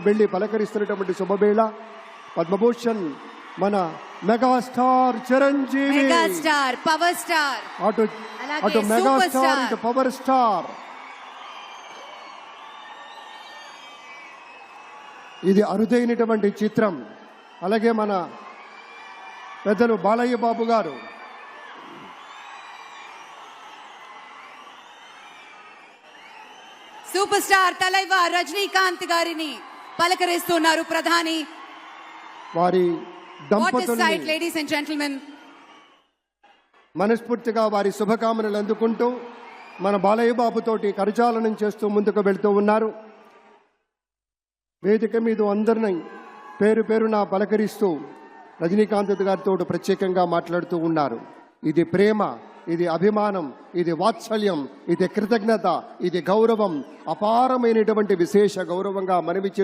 వెళ్లి పలకరిస్తున్నటువంటి శుభవేళ పద్మభూషణ్ మన megastar Chiranjeevi, megastar power star, అటు మెగాస్టార్ ఇటు పవర్ స్టార్. ఇది అరుదైనటువంటి చిత్రం. అలాగే మన పెద్దలు బాలయ్య బాబు గారు, సూపర్ స్టార్ తలైవా రజనీకాంత్ గారిని పలకరిస్తున్నారు ప్రధాని. వారి దంపతుల్ని లేడీస్ అండ్ జెంటిల్మెన్ మనస్ఫూర్తిగా వారి శుభకామనలు అందుకుంటూ మన బాలయ్య బాబుతోటి కరచాలనం చేస్తూ ముందుకు వెళ్తూ ఉన్నారు. వేదిక మీద అందరినీ పేరు పేరున పలకరిస్తూ రజనీకాంత్ గారితో ప్రత్యేకంగా మాట్లాడుతూ ఉన్నారు. ఇది ప్రేమ, ఇది అభిమానం, ఇది వాత్సల్యం, ఇది కృతజ్ఞత, ఇది గౌరవం, అపారమైనటువంటి విశేష గౌరవంగా మనవి